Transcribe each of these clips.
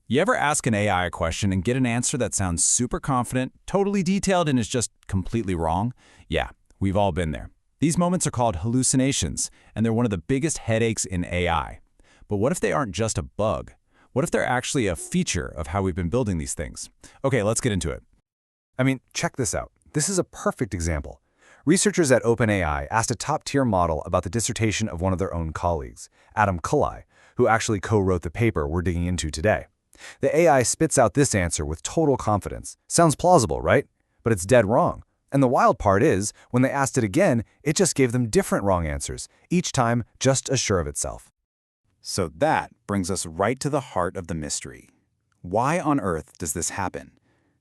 You ever ask an AI a question and get an answer that sounds super confident, totally detailed, and is just completely wrong? Yeah, we've all been there. These moments are called hallucinations, and they're one of the biggest headaches in AI. But what if they aren't just a bug? What if they're actually a feature of how we've been building these things? Okay, let's get into it. Check this out. This is a perfect example. Researchers at OpenAI asked a top-tier model about the dissertation of one of their own colleagues, Adam Kullai, who actually co-wrote the paper we're digging into today. The AI spits out this answer with total confidence. Sounds plausible, right? But it's dead wrong. And the wild part is, when they asked it again, it just gave them different wrong answers, each time just as sure of itself. So that brings us right to the heart of the mystery. Why on earth does this happen?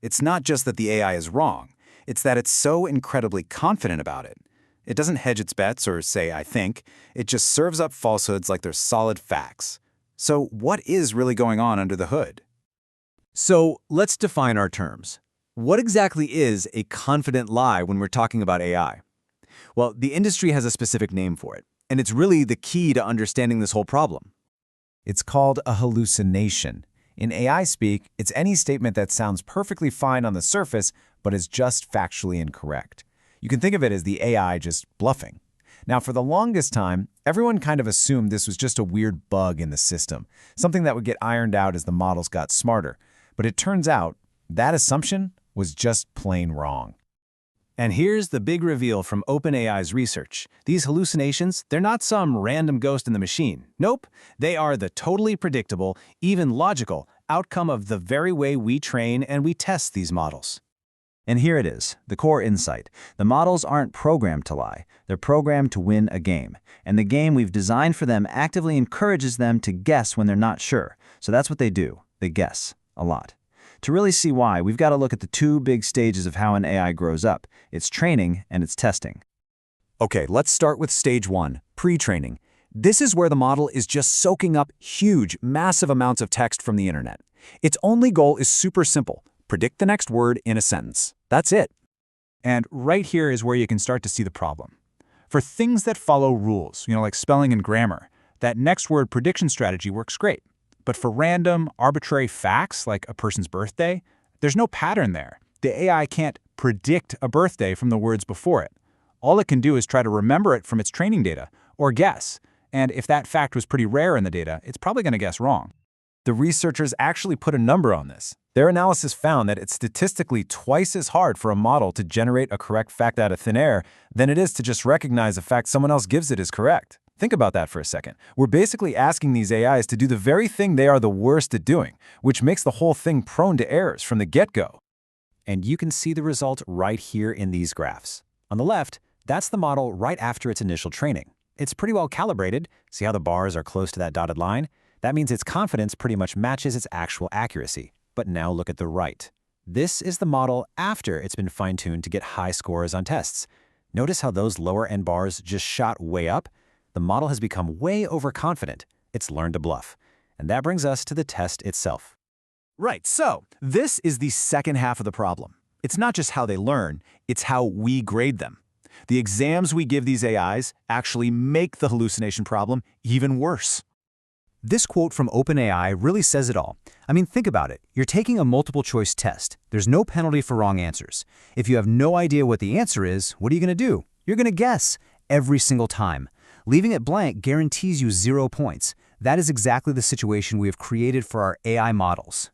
It's not just that the AI is wrong, it's that it's so incredibly confident about it. It doesn't hedge its bets or say, "I think." It just serves up falsehoods like they're solid facts. So what is really going on under the hood? So let's define our terms. What exactly is a confident lie when we're talking about AI? Well, the industry has a specific name for it, and it's really the key to understanding this whole problem. It's called a hallucination. In AI speak, it's any statement that sounds perfectly fine on the surface, but is just factually incorrect. You can think of it as the AI just bluffing. Now, for the longest time, everyone kind of assumed this was just a weird bug in the system, something that would get ironed out as the models got smarter. But it turns out that assumption was just plain wrong. And here's the big reveal from OpenAI's research. These hallucinations, they're not some random ghost in the machine. Nope, they are the totally predictable, even logical, outcome of the very way we train and we test these models. And here it is, the core insight. The models aren't programmed to lie. They're programmed to win a game. And the game we've designed for them actively encourages them to guess when they're not sure. So that's what they do. They guess a lot. To really see why, we've got to look at the two big stages of how an AI grows up. Its training and its testing. Okay, let's start with stage 1, pre-training. This is where the model is just soaking up huge, massive amounts of text from the internet. Its only goal is super simple. Predict the next word in a sentence. That's it. And right here is where you can start to see the problem. For things that follow rules, like spelling and grammar, that next word prediction strategy works great. But for random, arbitrary facts like a person's birthday, there's no pattern there. The AI can't predict a birthday from the words before it. All it can do is try to remember it from its training data, or guess. And if that fact was pretty rare in the data, it's probably going to guess wrong. The researchers actually put a number on this. Their analysis found that it's statistically twice as hard for a model to generate a correct fact out of thin air than it is to just recognize a fact someone else gives it as correct. Think about that for a second. We're basically asking these AIs to do the very thing they are the worst at doing, which makes the whole thing prone to errors from the get-go. And you can see the result right here in these graphs. On the left, that's the model right after its initial training. It's pretty well calibrated. See how the bars are close to that dotted line? That means its confidence pretty much matches its actual accuracy. But now look at the right. This is the model after it's been fine-tuned to get high scores on tests. Notice how those lower-end bars just shot way up? The model has become way overconfident. It's learned to bluff. And that brings us to the test itself. Right, so this is the second half of the problem. It's not just how they learn, it's how we grade them. The exams we give these AIs actually make the hallucination problem even worse. This quote from OpenAI really says it all. Think about it. You're taking a multiple-choice test. There's no penalty for wrong answers. If you have no idea what the answer is, what are you going to do? You're going to guess every single time. Leaving it blank guarantees you 0 points. That is exactly the situation we have created for our AI models.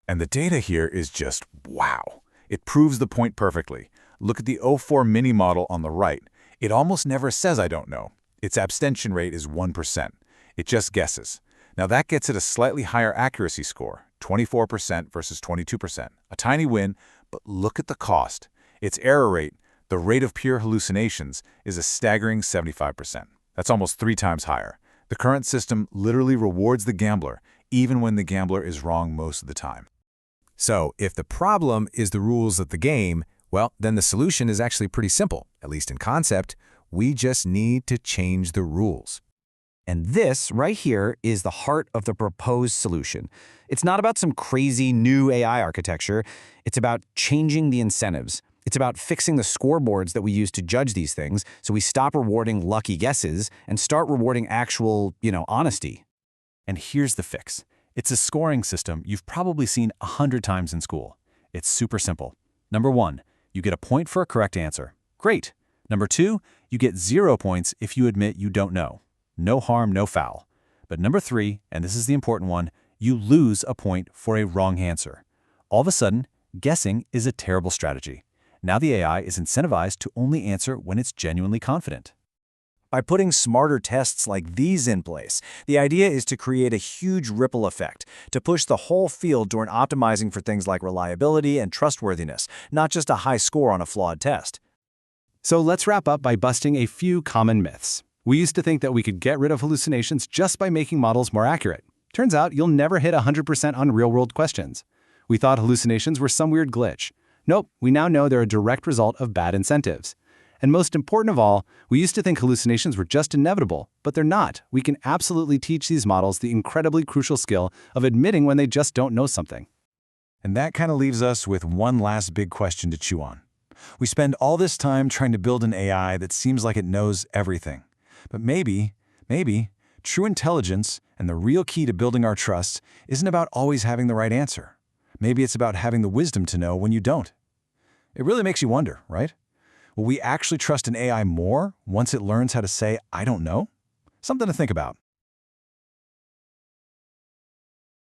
And the data here is just wow. It proves the point perfectly. Look at the O4 mini model on the right. It almost never says I don't know. Its abstention rate is 1%. It just guesses. Now that gets it a slightly higher accuracy score, 24% versus 22%. A tiny win, but look at the cost. Its error rate, the rate of pure hallucinations, is a staggering 75%. That's almost 3 times higher. The current system literally rewards the gambler, even when the gambler is wrong most of the time. So, if the problem is the rules of the game, well, then the solution is actually pretty simple, at least in concept. We just need to change the rules. And this right here is the heart of the proposed solution. It's not about some crazy new AI architecture. It's about changing the incentives. It's about fixing the scoreboards that we use to judge these things so we stop rewarding lucky guesses and start rewarding actual, honesty. And here's the fix. It's a scoring system you've probably seen 100 times in school. It's super simple. Number 1, you get a point for a correct answer. Great. Number 2, you get 0 points if you admit you don't know. No harm, no foul. But number 3, and this is the important one, you lose a point for a wrong answer. All of a sudden, guessing is a terrible strategy. Now the AI is incentivized to only answer when it's genuinely confident. By putting smarter tests like these in place, the idea is to create a huge ripple effect, to push the whole field toward optimizing for things like reliability and trustworthiness, not just a high score on a flawed test. So let's wrap up by busting a few common myths. We used to think that we could get rid of hallucinations just by making models more accurate. Turns out you'll never hit 100% on real-world questions. We thought hallucinations were some weird glitch. Nope, we now know they're a direct result of bad incentives. And most important of all, we used to think hallucinations were just inevitable, but they're not. We can absolutely teach these models the incredibly crucial skill of admitting when they just don't know something. And that kind of leaves us with one last big question to chew on. We spend all this time trying to build an AI that seems like it knows everything. But maybe, true intelligence and the real key to building our trust isn't about always having the right answer. Maybe it's about having the wisdom to know when you don't. It really makes you wonder, right? Will we actually trust an AI more once it learns how to say, I don't know? Something to think about.